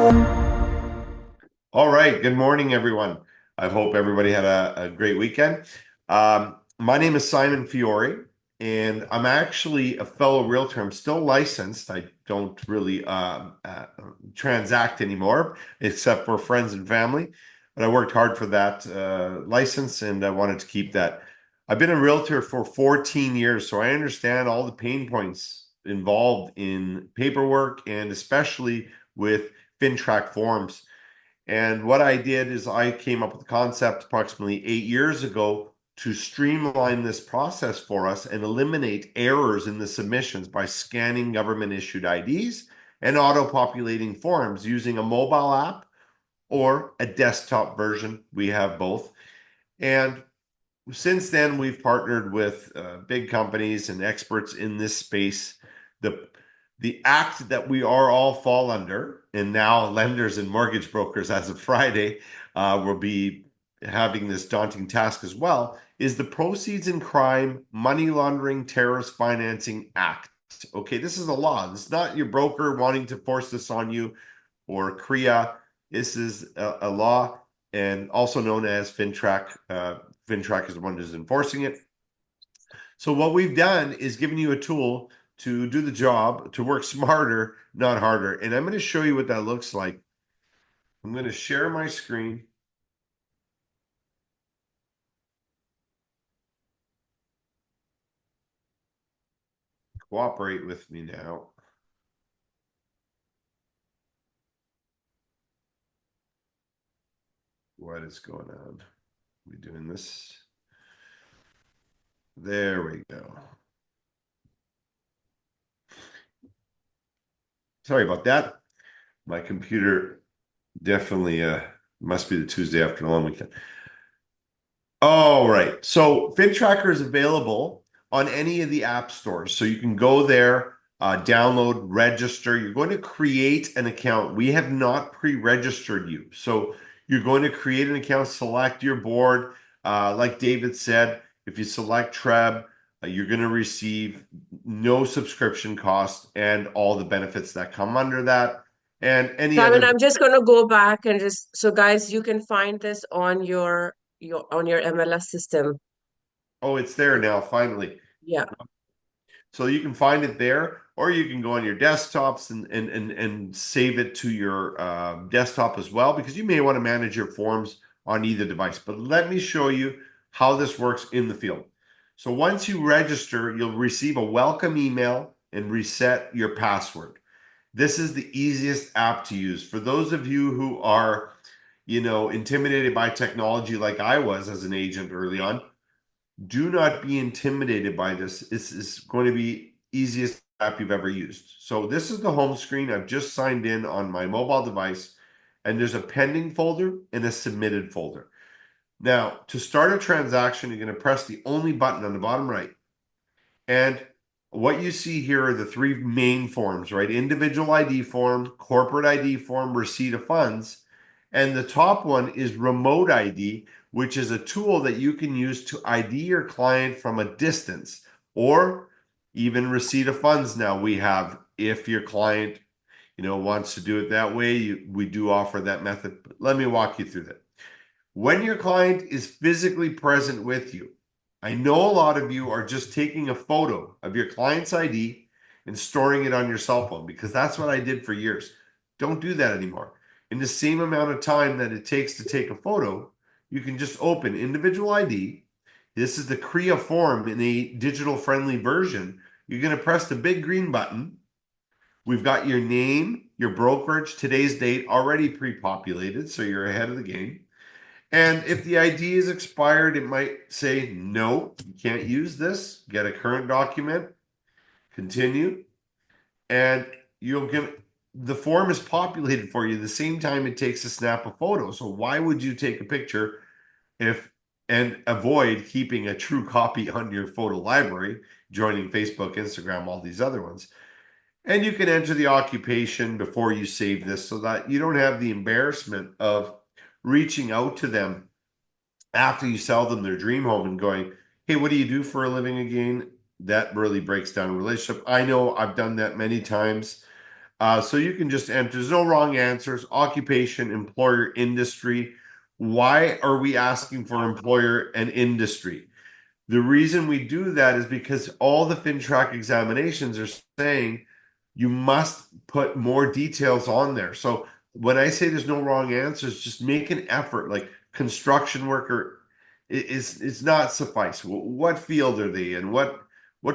All right. Good morning, everyone. I hope everybody had a great weekend. My name is Simon Fiore, and I'm actually a fellow realtor. I'm still licensed. I don't really transact anymore, except for friends and family. But I worked hard for that license, and I wanted to keep that. I've been a realtor for 14 years, so I understand all the pain points involved in paperwork and especially with Fintrack forms. And what I did is I came up with the concept approximately 8 years ago to streamline this process for us and eliminate errors in the submissions by scanning government issued IDs and auto-populating forms using a mobile app or a desktop version. We have both. And since then, we've partnered with big companies and experts in this space. The act that we are all fall under, and now lenders and mortgage brokers as of Friday will be having this daunting task as well, is the Proceeds in Crime Money Laundering Terrorist Financing Act. Okay, this is a law. It's not your broker wanting to force this on you or CREA. This is a law, and also known as Fintrack. Fintrack is the one who's enforcing it. So what we've done is given you a tool to do the job, to work smarter, not harder. And I'm going to show you what that looks like. I'm going to share my screen. Cooperate with me now. What is going on? We doing this? There we go. Sorry about that. My computer definitely must be the Tuesday after a long weekend. All right. So Fintracker is available on any of the app stores. So you can go there, download, register. You're going to create an account. We have not pre-registered you. So you're going to create an account, select your board. Like David said, if you select Treb, you're going to receive no subscription costs and all the benefits that come under that. And any Simon, other. I'm just going to go back and just so guys, you can find this on your MLS system. Oh, it's there now, finally. Yeah. So you can find it there, or you can go on your desktops and save it to your desktop as well, because you may want to manage your forms on either device. But let me show you how this works in the field. So once you register, you'll receive a welcome email and reset your password. This is the easiest app to use. For those of you who are, intimidated by technology like I was as an agent early on, do not be intimidated by this. This is going to be easiest app you've ever used. So this is the home screen. I've just signed in on my mobile device, and there's a pending folder and a submitted folder. Now, to start a transaction, you're going to press the only button on the bottom right. And what you see here are the three main forms, right? Individual ID form, corporate ID form, receipt of funds. And the top one is remote ID, which is a tool that you can use to ID your client from a distance, or even receipt of funds. Now we have, if your client, wants to do it that way, we do offer that method. But let me walk you through that. When your client is physically present with you, I know a lot of you are just taking a photo of your client's ID and storing it on your cell phone, because that's what I did for years. Don't do that anymore. In the same amount of time that it takes to take a photo, you can just open individual ID. This is the CREA form in a digital friendly version. You're going to press the big green button. We've got your name, your brokerage, today's date already pre-populated, so you're ahead of the game. And if the ID is expired, it might say, no, you can't use this. Get a current document, continue, and you'll get the form is populated for you the same time it takes to snap a photo. So why would you take a picture if and avoid keeping a true copy on your photo library, joining Facebook, Instagram, all these other ones? And you can enter the occupation before you save this so that you don't have the embarrassment of reaching out to them after you sell them their dream home and going, hey, what do you do for a living again? That really breaks down a relationship. I know I've done that many times. So you can just enter, there's no wrong answers, occupation, employer, industry. Why are we asking for employer and industry? The reason we do that is because all the FinTrack examinations are saying you must put more details on there. So when I say there's no wrong answers, just make an effort. Like construction worker is not suffice. What field are they in? What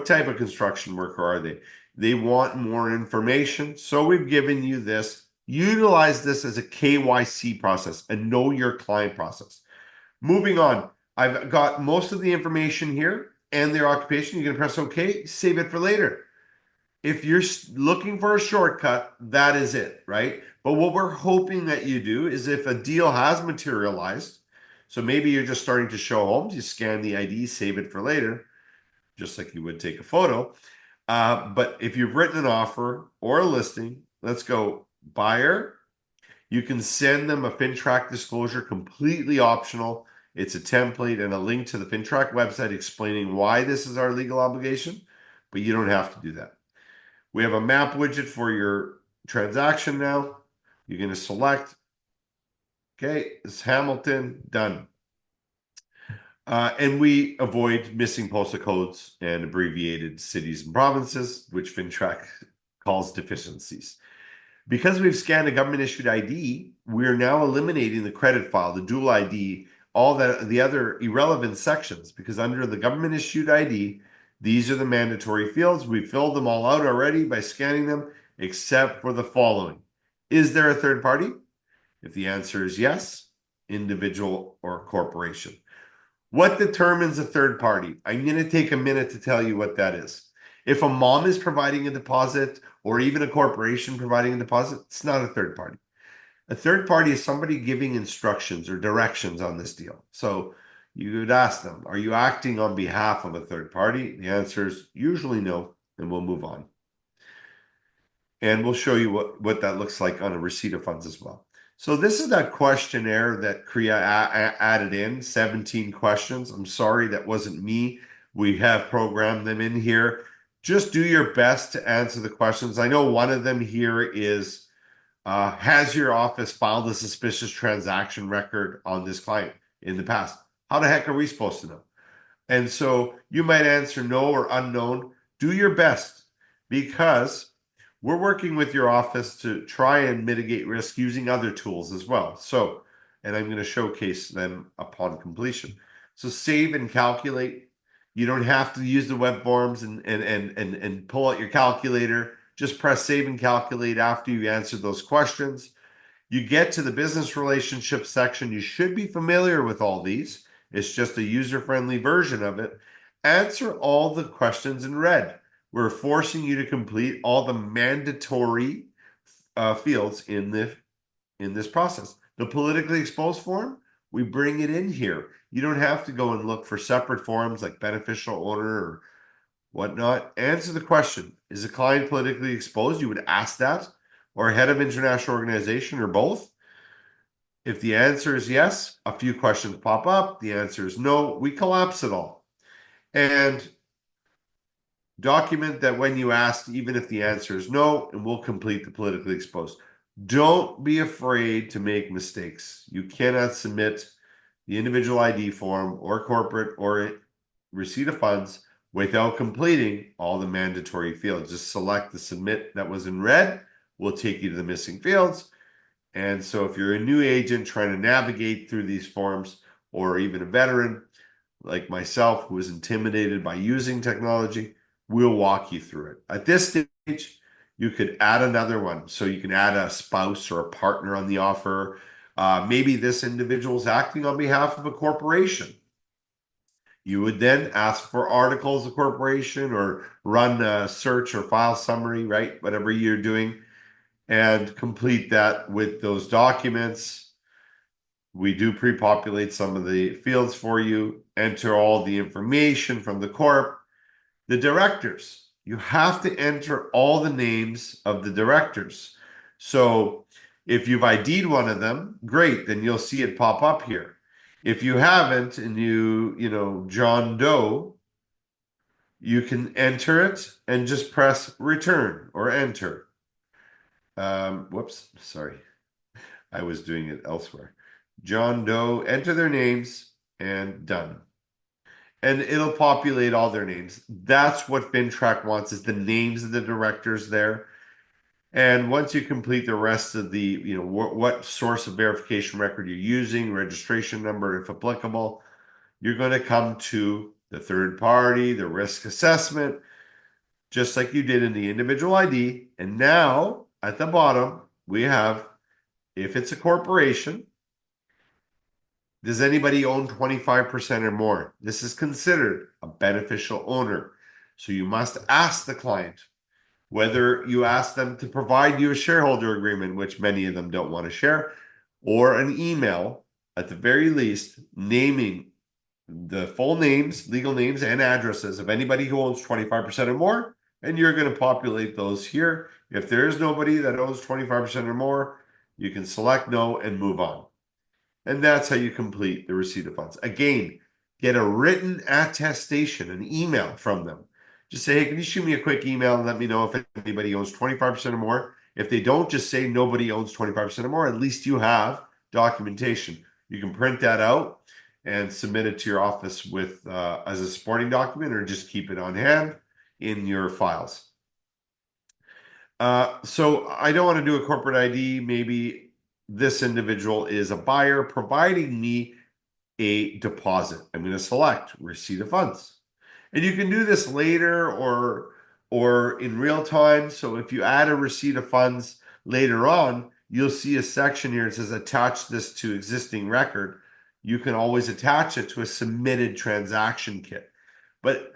type of construction worker are they? They want more information. So we've given you this. Utilize this as a KYC process, a know your client process. Moving on. I've got most of the information here and their occupation. You can press OK, save it for later. If you're looking for a shortcut, that is it, right? But what we're hoping that you do is if a deal has materialized, so maybe you're just starting to show homes, you scan the ID, save it for later, just like you would take a photo. But if you've written an offer or a listing, let's go buyer. You can send them a FinTrack disclosure, completely optional. It's a template and a link to the FinTrack website explaining why this is our legal obligation, but you don't have to do that. We have a map widget for your transaction now. You're going to select, okay, it's Hamilton, done. And we avoid missing postal codes and abbreviated cities and provinces, which FinTrack calls deficiencies. Because we've scanned a government issued ID, we're now eliminating the credit file, the dual ID, all the other irrelevant sections, because under the government issued ID, these are the mandatory fields. We filled them all out already by scanning them, except for the following. Is there a third party? If the answer is yes, individual or corporation. What determines a third party? I'm going to take a minute to tell you what that is. If a mom is providing a deposit or even a corporation providing a deposit, it's not a third party. A third party is somebody giving instructions or directions on this deal. So you would ask them, are you acting on behalf of a third party? The answer is usually no, and we'll move on. And we'll show you what that looks like on a receipt of funds as well. So this is that questionnaire that Kriya added in, 17 questions. I'm sorry, that wasn't me. We have programmed them in here. Just do your best to answer the questions. I know one of them here is, has your office filed a suspicious transaction record on this client in the past? How the heck are we supposed to know? And so you might answer no or unknown. Do your best, because we're working with your office to try and mitigate risk using other tools as well. So, and I'm going to showcase them upon completion. So save and calculate. You don't have to use the web forms and pull out your calculator. Just press save and calculate after you answer those questions. You get to the business relationship section. You should be familiar with all these. It's just a user-friendly version of it. Answer all the questions in red. We're forcing you to complete all the mandatory fields in this process. The politically exposed form, we bring it in here. You don't have to go and look for separate forms like beneficial owner or whatnot. Answer the question. Is the client politically exposed? You would ask that, or head of international organization, or both. If the answer is yes, a few questions pop up. The answer is no, we collapse it all. And document that when you ask, even if the answer is no, and we'll complete the politically exposed. Don't be afraid to make mistakes. You cannot submit the individual ID form or corporate or receipt of funds without completing all the mandatory fields. Just select the submit that was in red. We'll take you to the missing fields. And so if you're a new agent trying to navigate through these forms, or even a veteran like myself who is intimidated by using technology, we'll walk you through it. At this stage, you could add another one. So you can add a spouse or a partner on the offer. Maybe this individual is acting on behalf of a corporation. You would then ask for articles of corporation or run a search or file summary, right? Whatever you're doing, and complete that with those documents. We do pre-populate some of the fields for you, enter all the information from the corp. The directors, you have to enter all the names of the directors. So if you've ID'd one of them, great, then you'll see it pop up here. If you haven't, and John Doe, you can enter it and just press return or enter. Whoops, sorry. I was doing it elsewhere. John Doe, enter their names and done. And it'll populate all their names. That's what FinTrack wants is the names of the directors there. And once you complete the rest of the, what source of verification record you're using, registration number, if applicable, you're going to come to the third party, the risk assessment, just like you did in the individual ID. And now at the bottom, we have, if it's a corporation, does anybody own 25% or more? This is considered a beneficial owner. So you must ask the client whether you ask them to provide you a shareholder agreement, which many of them don't want to share, or an email at the very least naming the full names, legal names, and addresses of anybody who owns 25% or more. And you're going to populate those here. If there is nobody that owns 25% or more, you can select no and move on. And that's how you complete the receipt of funds. Again, get a written attestation, an email from them. Just say, hey, can you shoot me a quick email and let me know if anybody owns 25% or more? If they don't, just say nobody owns 25% or more. At least you have documentation. You can print that out and submit it to your office with as a supporting document, or just keep it on hand in your files. So I don't want to do a corporate ID. Maybe this individual is a buyer providing me a deposit. I'm going to select receipt of funds. And you can do this later or in real time. So if you add a receipt of funds later on, you'll see a section here that says attach this to existing record. You can always attach it to a submitted transaction kit. But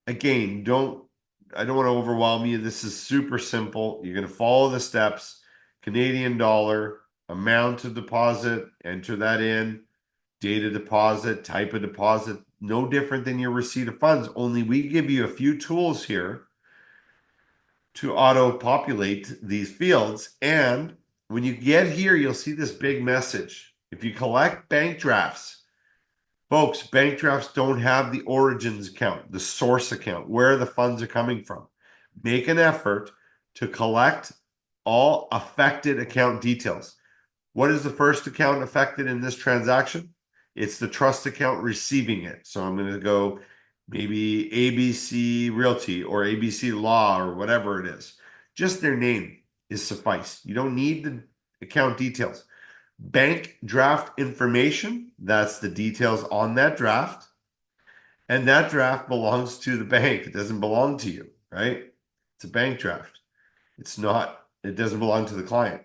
again, I don't want to overwhelm you. This is super simple. You're going to follow the steps. Canadian dollar, amount of deposit, enter that in, date of deposit, type of deposit, no different than your receipt of funds, only we give you a few tools here to auto-populate these fields. And when you get here, you'll see this big message. If you collect bank drafts, folks, bank drafts don't have the origins account, the source account, where the funds are coming from. Make an effort to collect all affected account details. What is the first account affected in this transaction? It's the trust account receiving it. So I'm going to go maybe ABC Realty or ABC Law or whatever it is. Just their name is suffice. You don't need the account details. Bank draft information, that's the details on that draft. And that draft belongs to the bank. It doesn't belong to you, right? It's a bank draft. It doesn't belong to the client.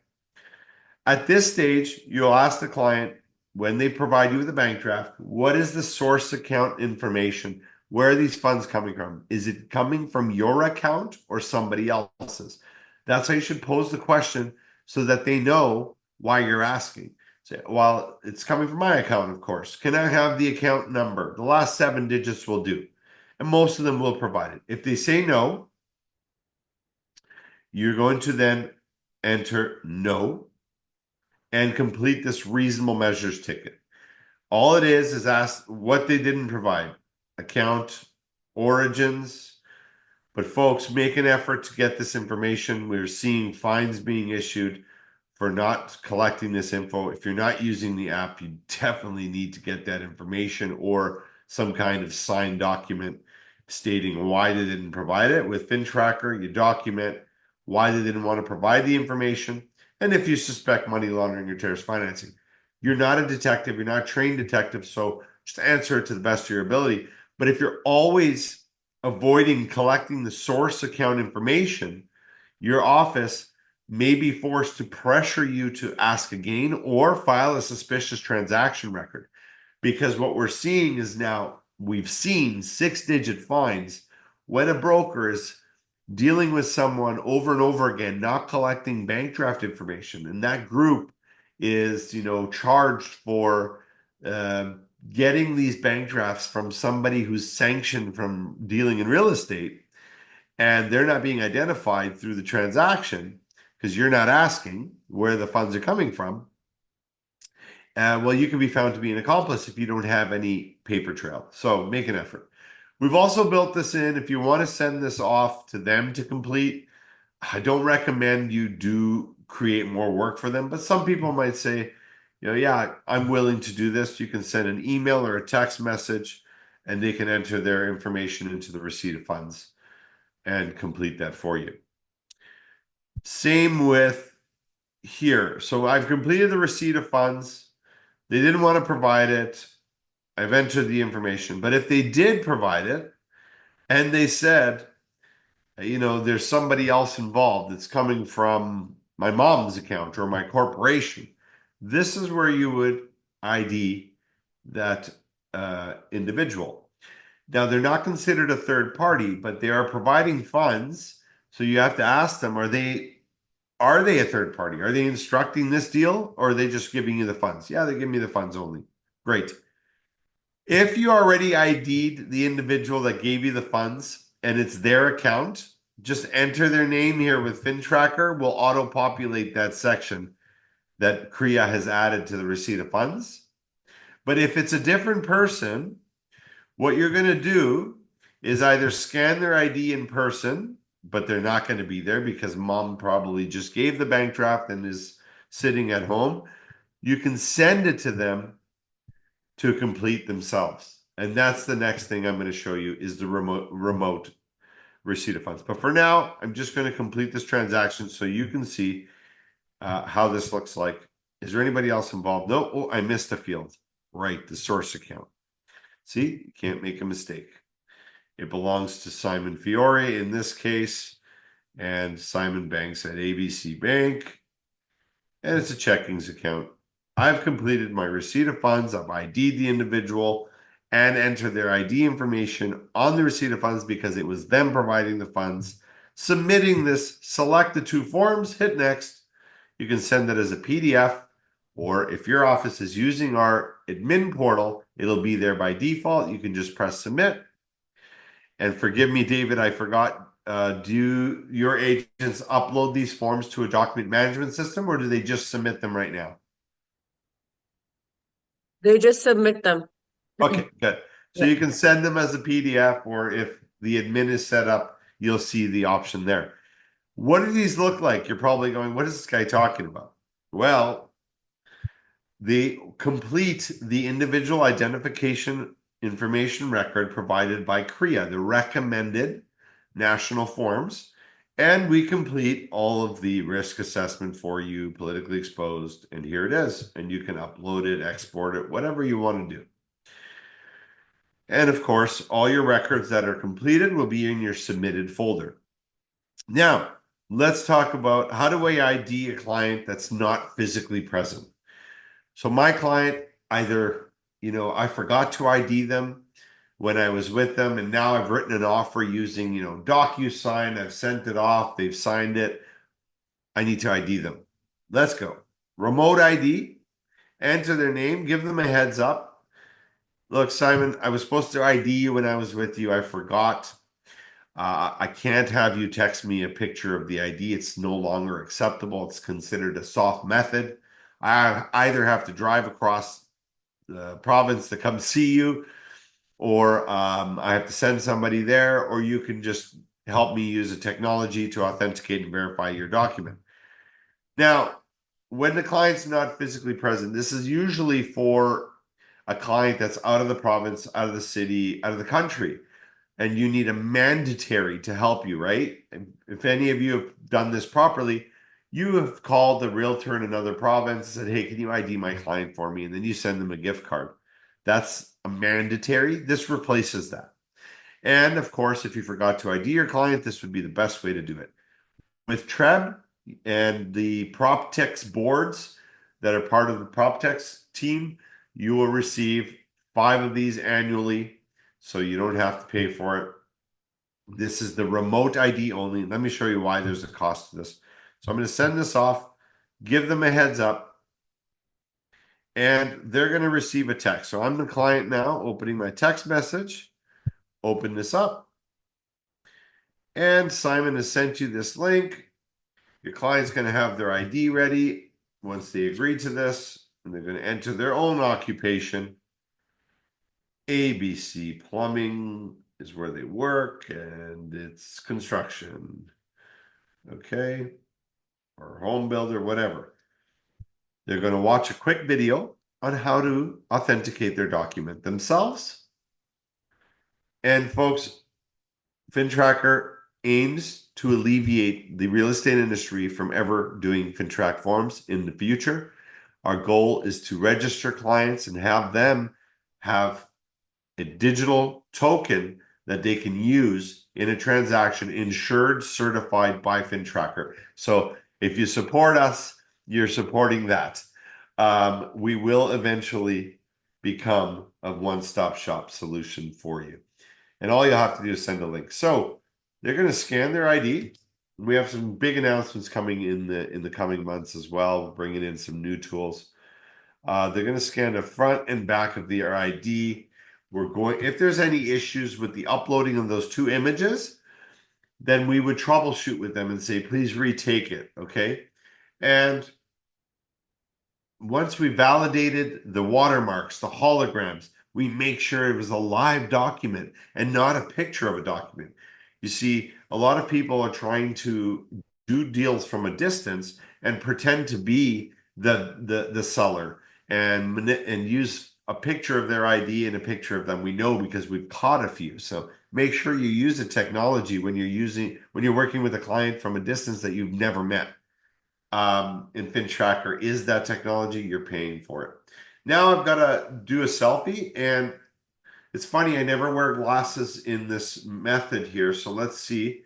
At this stage, you'll ask the client when they provide you with a bank draft, what is the source account information? Where are these funds coming from? Is it coming from your account or somebody else's? That's how you should pose the question so that they know why you're asking. Say, well, it's coming from my account, of course. Can I have the account number? The last 7 digits will do. And most of them will provide it. If they say no, you're going to then enter no and complete this reasonable measures ticket. All it is ask what they didn't provide, account, origins. But folks, make an effort to get this information. We're seeing fines being issued for not collecting this info. If you're not using the app, you definitely need to get that information or some kind of signed document stating why they didn't provide it. With Fintracker, you document why they didn't want to provide the information. And if you suspect money laundering or terrorist financing, you're not a detective, you're not a trained detective, so just answer it to the best of your ability. But if you're always avoiding collecting the source account information, your office may be forced to pressure you to ask again or file a suspicious transaction record. Because what we're seeing is now we've seen 6-digit fines when a broker is dealing with someone over and over again, not collecting bank draft information. And that group is, charged for getting these bank drafts from somebody who's sanctioned from dealing in real estate. And they're not being identified through the transaction because you're not asking where the funds are coming from. Well, you can be found to be an accomplice if you don't have any paper trail. So make an effort. We've also built this in. If you want to send this off to them to complete, I don't recommend you do create more work for them, but some people might say, yeah, I'm willing to do this. You can send an email or a text message and they can enter their information into the receipt of funds and complete that for you. Same with here. So I've completed the receipt of funds. They didn't want to provide it. I've entered the information. But if they did provide it and they said, there's somebody else involved that's coming from my mom's account or my corporation, this is where you would ID that individual. Now, they're not considered a third party, but they are providing funds. So you have to ask them, are they a third party? Are they instructing this deal or are they just giving you the funds? Yeah, they give me the funds only. Great. If you already ID'd the individual that gave you the funds and it's their account, just enter their name here with Fintracker. We'll auto-populate that section that CREA has added to the receipt of funds. But if it's a different person, what you're going to do is either scan their ID in person, but they're not going to be there because mom probably just gave the bank draft and is sitting at home. You can send it to them to complete themselves. And that's the next thing I'm going to show you is the remote receipt of funds. But for now, I'm just going to complete this transaction so you can see how this looks like. Is there anybody else involved? No. Oh, I missed a field. Right, the source account. See, you can't make a mistake. It belongs to Simon Fiore in this case, and Simon Banks at ABC Bank, and it's a checkings account. I've completed my receipt of funds. I've ID'd the individual and entered their ID information on the receipt of funds because it was them providing the funds. Submitting this, select the two forms, hit next. You can send it as a PDF, or if your office is using our admin portal, it'll be there by default. You can just press submit. And forgive me, David, I forgot. Do your agents upload these forms to a document management system or do they just submit them right now? They just submit them. Okay, good. So Yeah. you can send them as a PDF, or if the admin is set up, you'll see the option there. What do these look like? You're probably going, what is this guy talking about? Well, they complete the individual identification information record provided by CREA, the recommended national forms, and we complete all of the risk assessment for you, politically exposed, and here it is. And you can upload it, export it, whatever you want to do. And of course, all your records that are completed will be in your submitted folder. Now, let's talk about how do I ID a client that's not physically present. So my client either, I forgot to ID them when I was with them, and now I've written an offer using, DocuSign. I've sent it off. They've signed it. I need to ID them. Let's go. Remote ID, enter their name, give them a heads up. Look, Simon, I was supposed to ID you when I was with you. I forgot. I can't have you text me a picture of the ID. It's no longer acceptable. It's considered a soft method. I either have to drive across the province to come see you, or I have to send somebody there, or you can just help me use a technology to authenticate and verify your document. Now, when the client's not physically present, this is usually for a client that's out of the province, out of the city, out of the country, and you need a mandatory to help you, right? And if any of you have done this properly, you have called the realtor in another province and said, hey, can you ID my client for me? And then you send them a gift card. That's a mandatory. This replaces that. And of course, if you forgot to ID your client, this would be the best way to do it. With Treb and the PropTex boards that are part of the PropTex team, you will receive 5 of these annually, so you don't have to pay for it. This is the remote ID only. Let me show you why there's a cost to this. So I'm going to send this off, give them a heads up, and they're going to receive a text. So I'm the client now, opening my text message, open this up, and Simon has sent you this link. Your client's going to have their ID ready once they agree to this, and they're going to enter their own occupation. ABC Plumbing is where they work, and it's construction. okay, or home builder, whatever. They're going to watch a quick video on how to authenticate their document themselves. And folks, Fintracker aims to alleviate the real estate industry from ever doing Fintrack forms in the future. Our goal is to register clients and have them have a digital token that they can use in a transaction insured, certified by Fintracker. So if you support us, you're supporting that. We will eventually become a one-stop shop solution for you. And all you'll have to do is send a link. So they're going to scan their ID. We have some big announcements coming in the coming months as well, bringing in some new tools. They're going to scan the front and back of their ID. If there's any issues with the uploading of those two images, then we would troubleshoot with them and say, please retake it, okay? And once we validated the watermarks, the holograms, we make sure it was a live document and not a picture of a document. You see, a lot of people are trying to do deals from a distance and pretend to be the seller and use a picture of their ID and a picture of them. We know because we've caught a few. So make sure you use the technology when you're working with a client from a distance that you've never met. And Fintracker is that technology. You're paying for it. Now I've got to do a selfie, and it's funny, I never wear glasses in this method here. So let's see.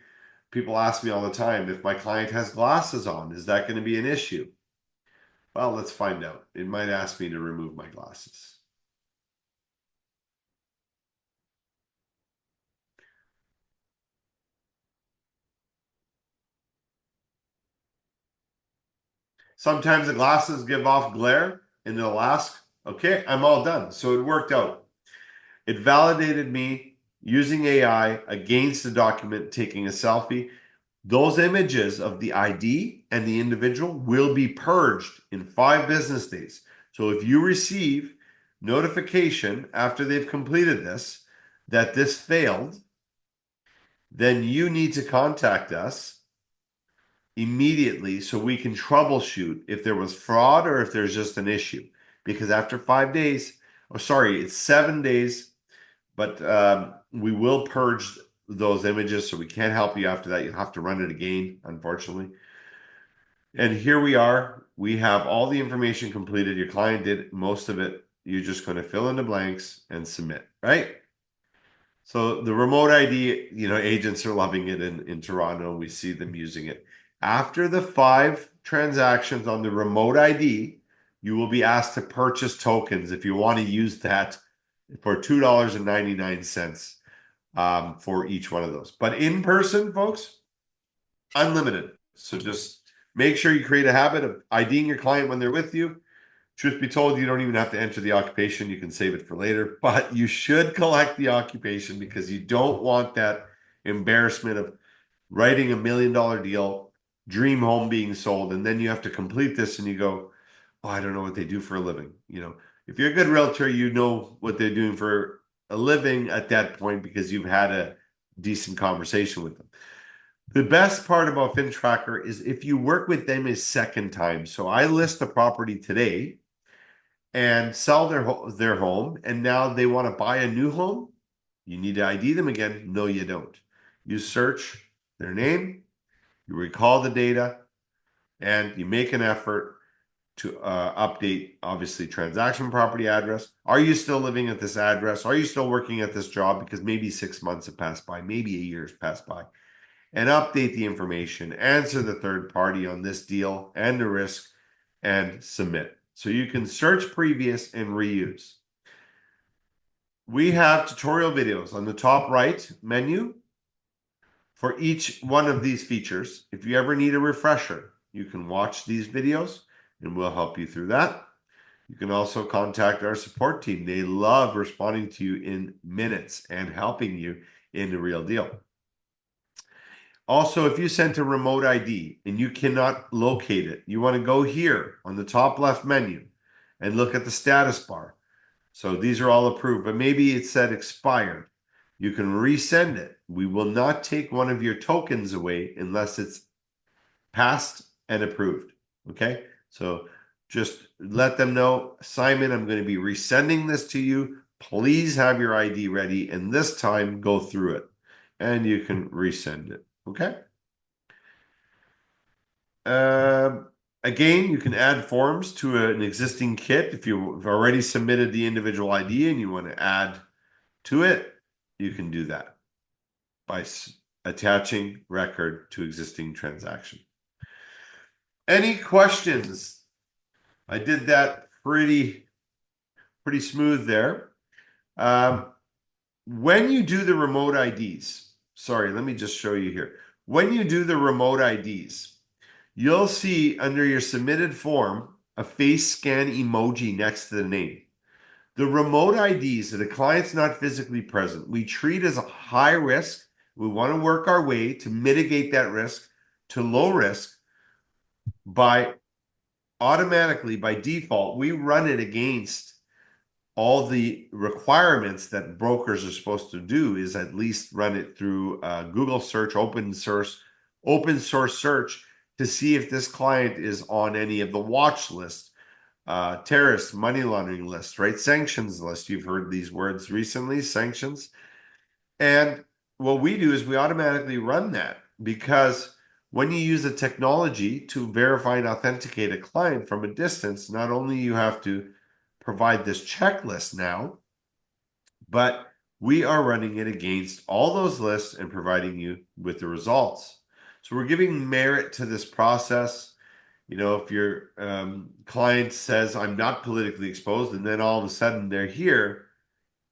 People ask me all the time, if my client has glasses on, is that going to be an issue? Well, let's find out. It might ask me to remove my glasses. Sometimes the glasses give off glare and it'll ask, okay, I'm all done. So it worked out. It validated me using AI against the document, taking a selfie. Those images of the ID and the individual will be purged in 5 business days. So if you receive notification after they've completed this, that this failed, then you need to contact us immediately so we can troubleshoot if there was fraud or if there's just an issue. Because after 5 days, it's 7 days, but we will purge those images, so we can't help you after that. You'll have to run it again, unfortunately. And here we are. We have all the information completed. Your client did most of it. You're just going to fill in the blanks and submit, right? So the remote ID, agents are loving it in Toronto. We see them using it. After the 5 transactions on the remote ID, you will be asked to purchase tokens if you want to use that for $2.99 for each one of those. But in person, folks, unlimited. So just make sure you create a habit of IDing your client when they're with you. Truth be told, you don't even have to enter the occupation. You can save it for later, but you should collect the occupation because you don't want that embarrassment of writing $1 million deal, dream home being sold, and then you have to complete this and you go, oh, I don't know what they do for a living. If you're a good realtor, you know what they're doing for a living at that point because you've had a decent conversation with them. The best part about Fintracker is if you work with them a second time. So I list the property today and sell their home, and now they want to buy a new home. You need to ID them again. No, you don't. You search their name, you recall the data, and you make an effort to update, obviously, transaction property address. Are you still living at this address? Are you still working at this job? Because maybe 6 months have passed by, maybe a year's passed by. And update the information, answer the third party on this deal and the risk, and submit. So you can search previous and reuse. We have tutorial videos on the top right menu for each one of these features. If you ever need a refresher, you can watch these videos and we'll help you through that. You can also contact our support team. They love responding to you in minutes and helping you in the real deal. Also, if you sent a remote ID and you cannot locate it, you want to go here on the top left menu and look at the status bar. So these are all approved, but maybe it said expired. You can resend it. We will not take one of your tokens away unless it's passed and approved. Okay. So just let them know, Simon, I'm going to be resending this to you. Please have your ID ready. And this time go through it and you can resend it. Okay. Uh, Again, you can add forms to an existing kit. If you've already submitted the individual ID and you want to add to it, you can do that by attaching record to existing transaction. Any questions? I did that pretty smooth there. When you do the remote IDs, sorry, let me just show you here. When you do the remote IDs, you'll see under your submitted form a face scan emoji next to the name. The remote IDs, so the client's not physically present, we treat as a high risk. We want to work our way to mitigate that risk to low risk by automatically, by default, we run it against all the requirements that brokers are supposed to do is at least run it through Google search, open source search to see if this client is on any of the watch lists, terrorist, money laundering list, right? Sanctions list. You've heard these words recently, sanctions. And what we do is we automatically run that because when you use the technology to verify and authenticate a client from a distance, not only you have to provide this checklist now, but we are running it against all those lists and providing you with the results. So we're giving merit to this process. You know, if your client says, I'm not politically exposed, and then all of a sudden they're here,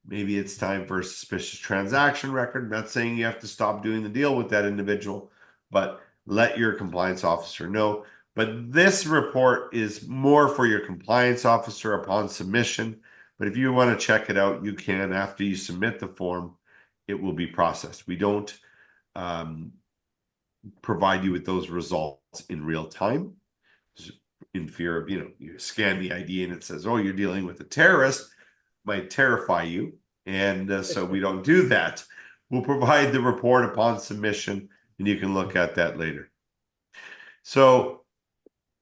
maybe it's time for a suspicious transaction record. I'm not saying you have to stop doing the deal with that individual, but let your compliance officer know. But this report is more for your compliance officer upon submission. But if you want to check it out, you can after you submit the form, it will be processed. We don't provide you with those results in real time in fear of, you scan the ID and it says, oh, you're dealing with a terrorist, might terrify you. And so we don't do that. We'll provide the report upon submission and you can look at that later. So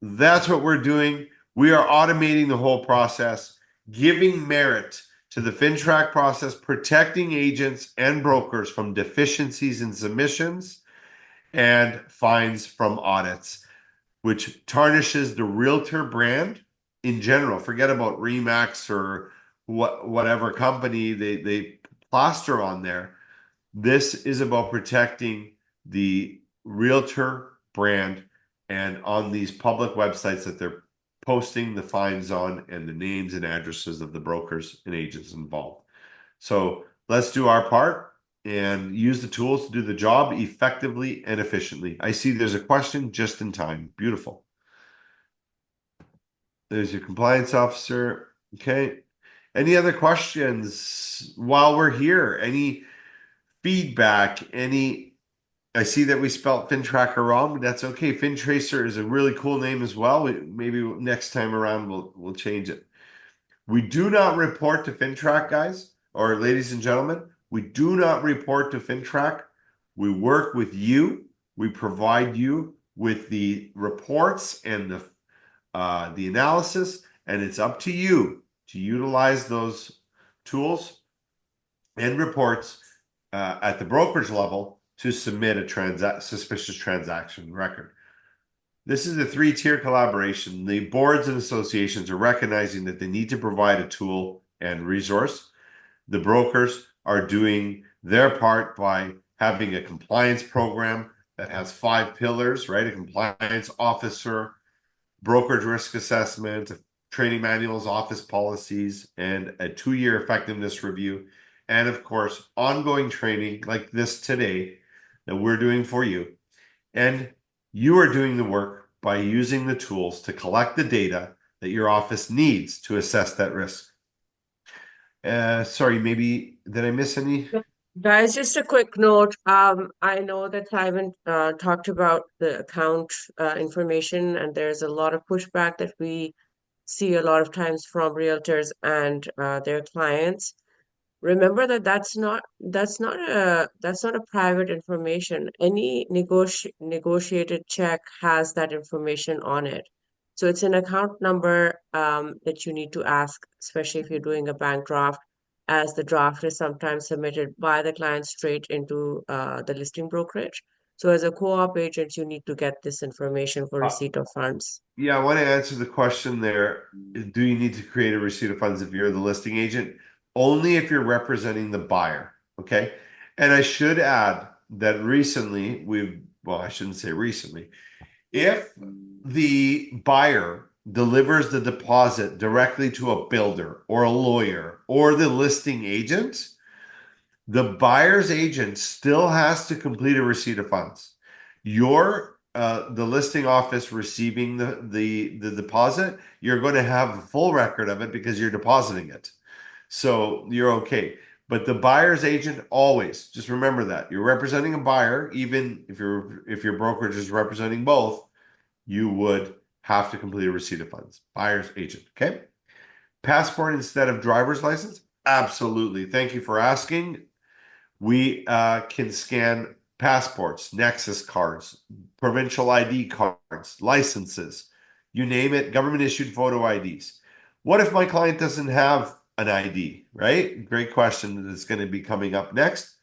that's what we're doing. We are automating the whole process, giving merit to the Fintrack process, protecting agents and brokers from deficiencies in submissions and fines from audits, which tarnishes the Realtor brand in general. Forget about Remax or whatever company they plaster on there. This is about protecting the Realtor brand and on these public websites that they're posting the fines on and the names and addresses of the brokers and agents involved. So let's do our part and use the tools to do the job effectively and efficiently. I see there's a question just in time. Beautiful. There's your compliance officer. Okay. Any other questions while we're here? Any feedback? I see that we spelled Fintracker wrong, but that's okay. Fintracer is a really cool name as well. Maybe next time around we'll change it. We do not report to Fintrack, guys, or ladies and gentlemen. We do not report to Fintrack. We work with you. We provide you with the reports and the analysis, and it's up to you to utilize those tools and reports at the brokerage level to submit a suspicious transaction record. This is a three-tier collaboration. The boards and associations are recognizing that they need to provide a tool and resource. The brokers are doing their part by having a compliance program that has 5 pillars, right? A compliance officer, brokerage risk assessment, training manuals, office policies, and a 2-year effectiveness review. And of course, ongoing training like this today that we're doing for you. And you are doing the work by using the tools to collect the data that your office needs to assess that risk. Sorry, maybe did I miss any? Guys, just a quick note. I know that Simon talked about the account information, and there's a lot of pushback that we see a lot of times from realtors and their clients. remember that that's not a private information. Any negotiated check has that information on it. So it's an account number that you need to ask, especially if you're doing a bank draft, as the draft is sometimes submitted by the client straight into the listing brokerage. So as a co-op agent, you need to get this information for Uh, receipt of funds. yeah, I want to answer the question there. Do you need to create a receipt of funds if you're the listing agent? Only if you're representing the buyer. Okay. And I should add that recently well, I shouldn't say recently. If the buyer delivers the deposit directly to a builder or a lawyer or the listing agent, the buyer's agent still has to complete a receipt of funds. Your the listing office receiving the deposit, you're going to have a full record of it because you're depositing it. So you're okay. But the buyer's agent always just remember that you're representing a buyer, even if your brokerage is representing both, you would have to complete a receipt of funds. Buyer's agent. Okay. Passport instead of driver's license? Absolutely. Thank you for asking. We can scan passports, Nexus cards, provincial ID cards, licenses, you name it, government issued photo IDs. What if my client doesn't have an ID, right? Great question that's going to be coming up next.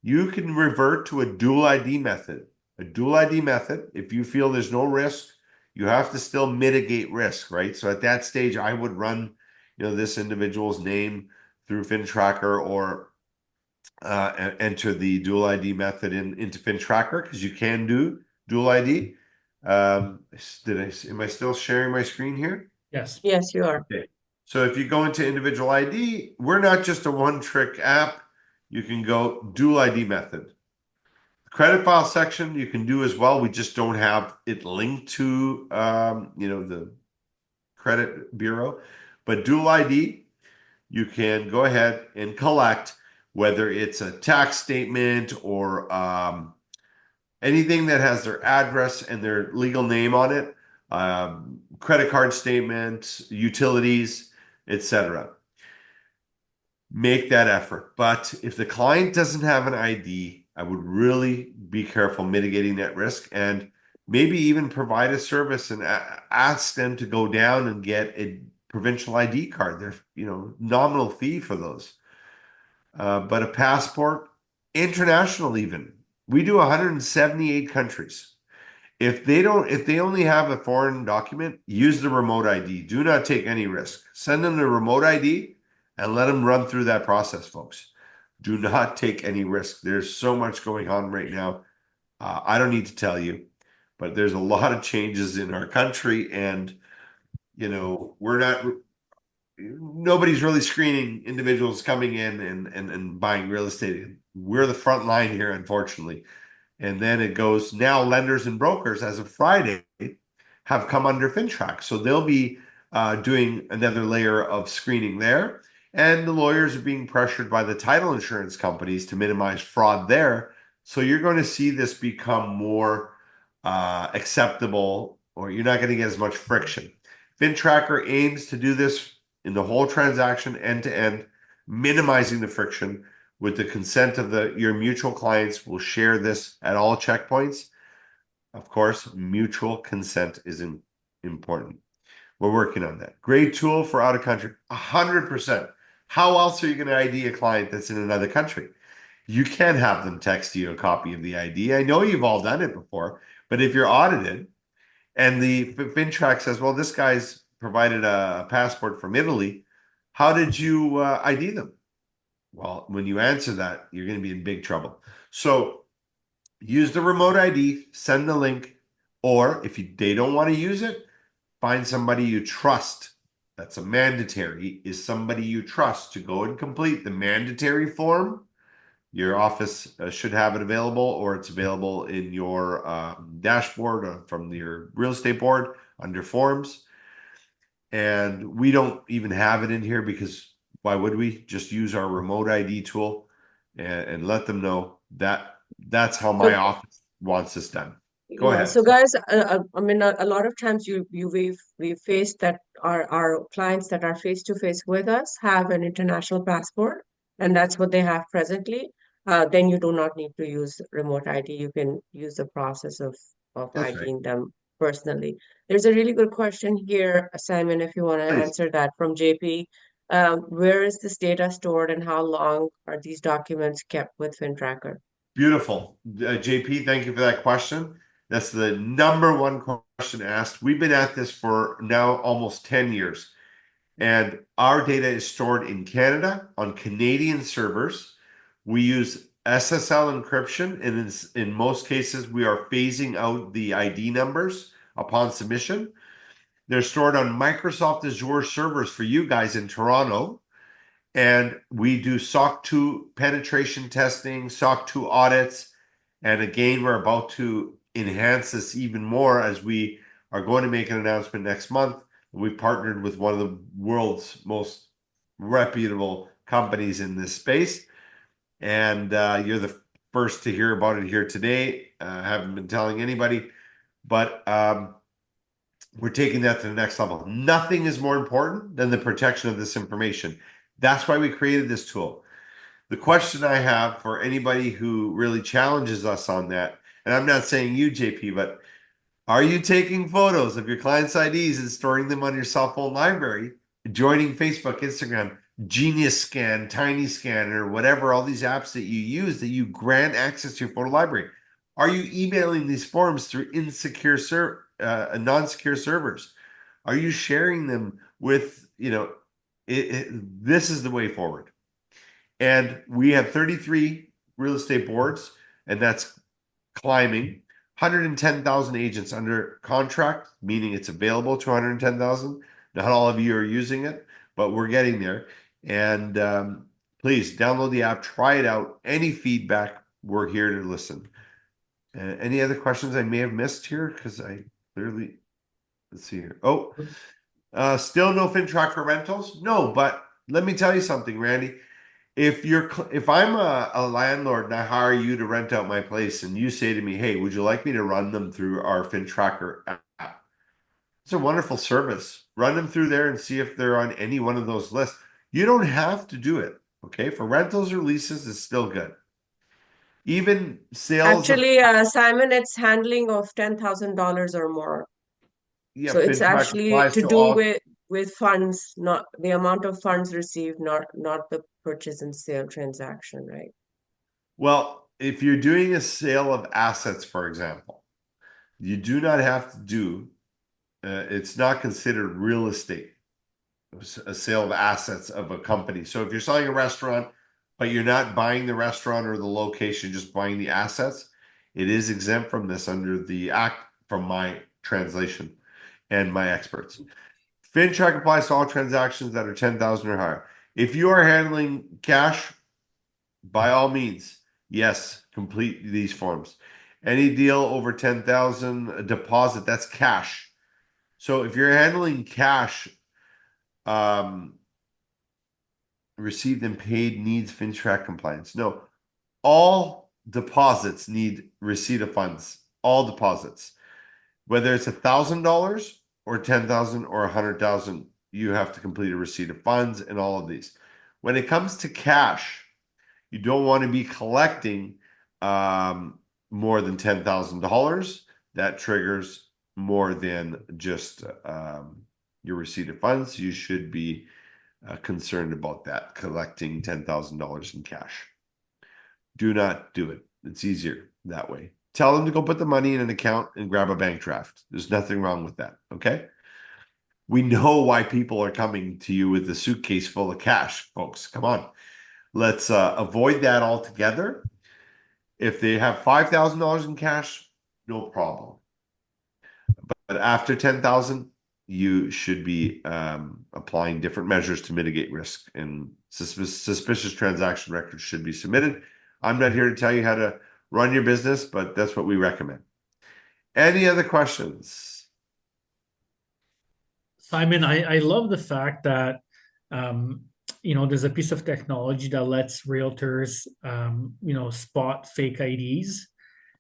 You can revert to a dual ID method. A dual ID method, if you feel there's no risk, you have to still mitigate risk, right? So at that stage, I would run, this individual's name through Fintracker or enter the dual ID method into Fintracker because you can do dual ID. Am I still sharing my screen here? Yes. Yes, you are. Okay. So if you go into individual ID, we're not just a one-trick app. You can go dual ID method. Credit file section you can do as well. We just don't have it linked to the credit bureau. But dual ID, you can go ahead and collect whether it's a tax statement or anything that has their address and their legal name on it, credit card statements, utilities, etc. Make that effort. But if the client doesn't have an ID, I would really be careful mitigating that risk and maybe even provide a service and ask them to go down and get a provincial ID card. There's, nominal fee for those. But a passport, international even. We do 178 countries. If they only have a foreign document, use the remote ID. Do not take any risk. Send them the remote ID and let them run through that process, folks. Do not take any risk. There's so much going on right now. I don't need to tell you, but there's a lot of changes in our country, and we're not nobody's really screening individuals coming in and buying real estate. We're the front line here, unfortunately. And then it goes now lenders and brokers as of Friday have come under FinTrack. So they'll be doing another layer of screening there. And the lawyers are being pressured by the title insurance companies to minimize fraud there. So you're going to see this become more acceptable, or you're not going to get as much friction. FinTracker aims to do this in the whole transaction end to end, minimizing the friction with the consent of your mutual clients. Will share this at all checkpoints. Of course, mutual consent is important. We're working on that. Great tool for out of country, 100%. How else are you going to ID a client that's in another country? You can have them text you a copy of the ID. I know you've all done it before, but if you're audited and the FinTrack says, well, this guy's provided a passport from Italy, how did you ID them? Well, when you answer that, you're going to be in big trouble. So use the remote ID, send the link, or if they don't want to use it, find somebody you trust. That's a mandatory, is somebody you trust to go and complete the mandatory form. Your office should have it available, or it's available in your dashboard from your real estate board under forms. And we don't even have it in here because why would we? Just use our remote ID tool and let them know that that's how my So, office wants this done. Go yeah, ahead. so guys, I mean, a lot of times we've faced that our clients that are face to face with us have an international passport. and that's what they have presently, then you do not need to use remote ID. You can use the process of That's right. IDing them personally. There's a really good question here, Simon, if you want to Please. answer that from JP. Where is this data stored and how long are these documents kept with Fintracker? Beautiful. JP, thank you for that question. That's the number one question asked. We've been at this for now almost 10 years, and our data is stored in Canada on Canadian servers. We use SSL encryption, and in most cases, we are phasing out the ID numbers upon submission. They're stored on Microsoft Azure servers for you guys in Toronto. And we do SOC 2 penetration testing, SOC 2 audits. And again, we're about to enhance this even more as we are going to make an announcement next month. We've partnered with one of the world's most reputable companies in this space. And you're the first to hear about it here today. Haven't been telling anybody, but we're taking that to the next level. Nothing is more important than the protection of this information. That's why we created this tool. The question I have for anybody who really challenges us on that, and I'm not saying you, JP, but are you taking photos of your clients' IDs and storing them on your cell phone library, joining Facebook, Instagram, Genius Scan, Tiny Scanner, whatever, all these apps that you use that you grant access to your photo library? Are you emailing these forms through non-secure servers? Are you sharing them with, this is the way forward. And we have 33 real estate boards, and that's climbing. 110,000 agents under contract, meaning it's available to 110,000. Not all of you are using it, but we're getting there. And please download the app, try it out. Any feedback, we're here to listen. Any other questions I may have missed here? Because I clearly, let's see here. Oh, still no Fintracker rentals? No, but let me tell you something, Randy. If I'm a landlord and I hire you to rent out my place and you say to me, hey, would you like me to run them through our Fintracker app? It's a wonderful service. Run them through there and see if they're on any one of those lists. You don't have to do it. Okay. For rentals or leases, it's still good. Even sales of, Actually, Simon, it's handling of $10,000 or more. yeah, So it's Fintrack actually applies to to do all. with funds, not the amount of funds received, not the purchase and sale transaction, right? Well, if you're doing a sale of assets, for example, you do not have to do, it's not considered real estate, a sale of assets of a company. So if you're selling a restaurant, but you're not buying the restaurant or the location, just buying the assets, it is exempt from this under the act from my translation and my experts. FinTrack applies to all transactions that are 10,000 or higher. If you are handling cash, by all means, yes, complete these forms. Any deal over 10,000, a deposit, that's cash. So if you're handling cash, um, received and paid needs FinTrack compliance. No, all deposits need receipt of funds. All deposits, whether it's $1,000 or 10,000 or 100,000, you have to complete a receipt of funds and all of these. When it comes to cash, you don't want to be collecting more than $10,000. That triggers more than just your receipt of funds. You should be concerned about that, collecting $10,000 in cash. Do not do it. It's easier that way. Tell them to go put the money in an account and grab a bank draft. There's nothing wrong with that. Okay. We know why people are coming to you with a suitcase full of cash, folks. Come on. Let's avoid that altogether. If they have $5,000 in cash, no problem. But after 10,000, you should be applying different measures to mitigate risk, and suspicious transaction records should be submitted. I'm not here to tell you how to run your business, but that's what we recommend. Any other questions? Simon, I love the fact that there's a piece of technology that lets realtors spot fake IDs.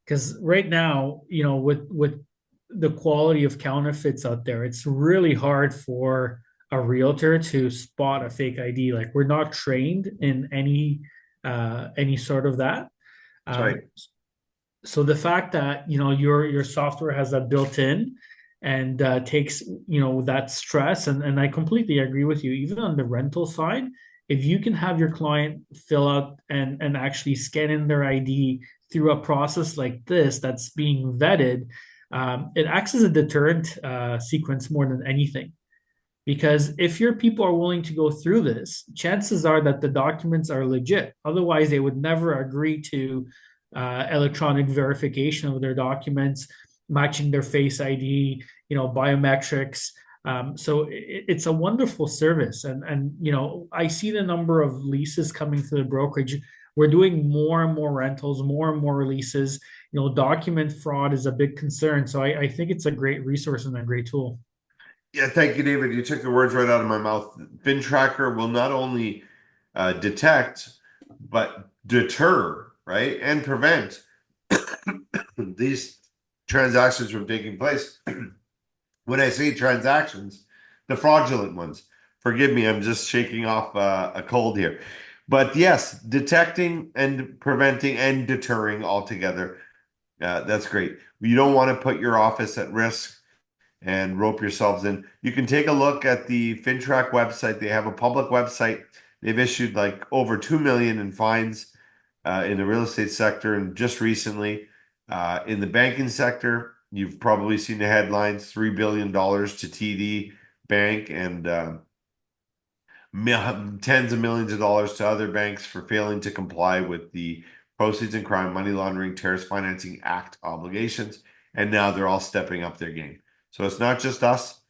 Because right now, with the quality of counterfeits out there, it's really hard for a realtor to spot a fake ID. Like we're not trained in any sort of that. That's right. So the fact that your software has that built in and takes that stress, and I completely agree with you. Even on the rental side, if you can have your client fill out and actually scan in their ID through a process like this that's being vetted, it acts as a deterrent sequence more than anything. Because if your people are willing to go through this, chances are that the documents are legit. Otherwise, they would never agree to electronic verification of their documents, matching their face ID, biometrics. So it's a wonderful service, and I see the number of leases coming through the brokerage. We're doing more and more rentals, more and more leases. Document fraud is a big concern. So I think it's a great resource and a great tool. Yeah, thank you, David. You took the words right out of my mouth. Fintracker will not only detect, but deter, right, and prevent these transactions from taking place. When I say transactions, the fraudulent ones. Forgive me, I'm just shaking off a cold here. But yes, detecting and preventing and deterring altogether. That's great. You don't want to put your office at risk and rope yourselves in. You can take a look at the FinTrack website. They have a public website. They've issued like over 2 million in fines in the real estate sector, and just recently in the banking sector, you've probably seen the headlines: $3 billion to TD Bank and tens of millions of dollars to other banks for failing to comply with the Proceeds and Crime, Money Laundering, Terrorist Financing Act obligations. And now they're all stepping up their game. So it's not just us,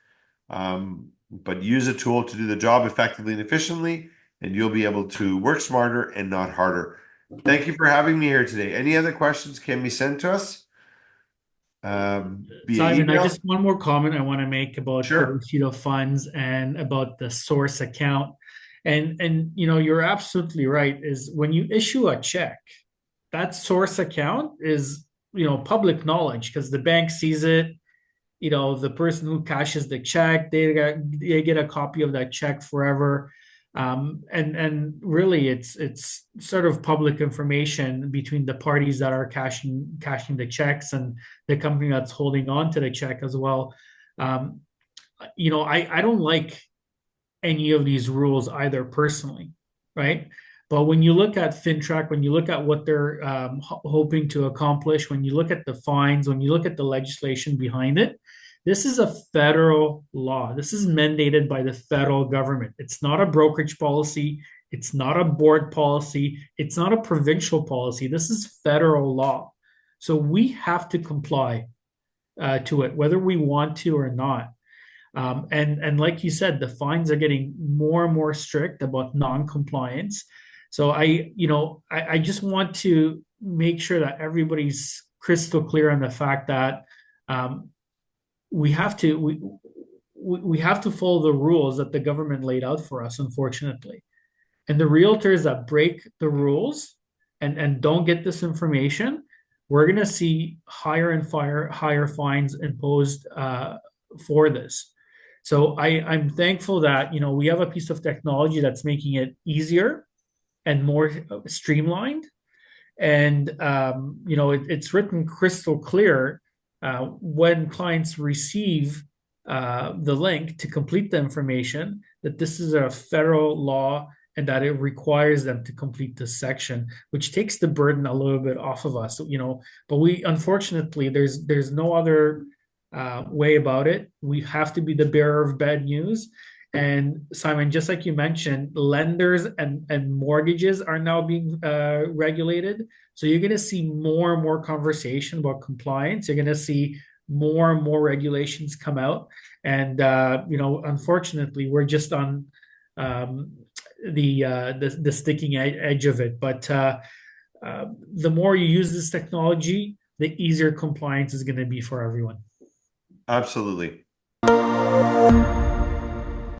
but use a tool to do the job effectively and efficiently, and you'll be able to work smarter and not harder. Thank you for having me here today. Any other questions can be sent to us via Simon, I email? just one more comment I want to make about the Sure. receipt of funds and about the source account. And you're absolutely right, is when you issue a check, that source account is public knowledge because the bank sees it. The person who cashes the check, they get a copy of that check forever. And really it's sort of public information between the parties that are cashing the checks and the company that's holding on to the check as well. I don't like any of these rules either personally, right? But when you look at FinTrack, when you look at what they're hoping to accomplish, when you look at the fines, when you look at the legislation behind it, this is a federal law. This is mandated by the federal government. It's not a brokerage policy. It's not a board policy. It's not a provincial policy. This is federal law. So we have to comply to it, whether we want to or not. And like you said, the fines are getting more and more strict about non-compliance. So I just want to make sure that everybody's crystal clear on the fact that we have to follow the rules that the government laid out for us, unfortunately. And the realtors that break the rules and don't get this information, we're going to see higher fines imposed for this. So I'm thankful that we have a piece of technology that's making it easier and more streamlined, and it's written crystal clear when clients receive the link to complete the information that this is a federal law and that it requires them to complete this section, which takes the burden a little bit off of us. But we unfortunately there's no other way about it. We have to be the bearer of bad news. And Simon, just like you mentioned, lenders and mortgages are now being regulated. So you're going to see more and more conversation about compliance. You're going to see more and more regulations come out. And unfortunately, we're just on the sticking edge of it. But the more you use this technology, the easier compliance is going to be for everyone. Absolutely.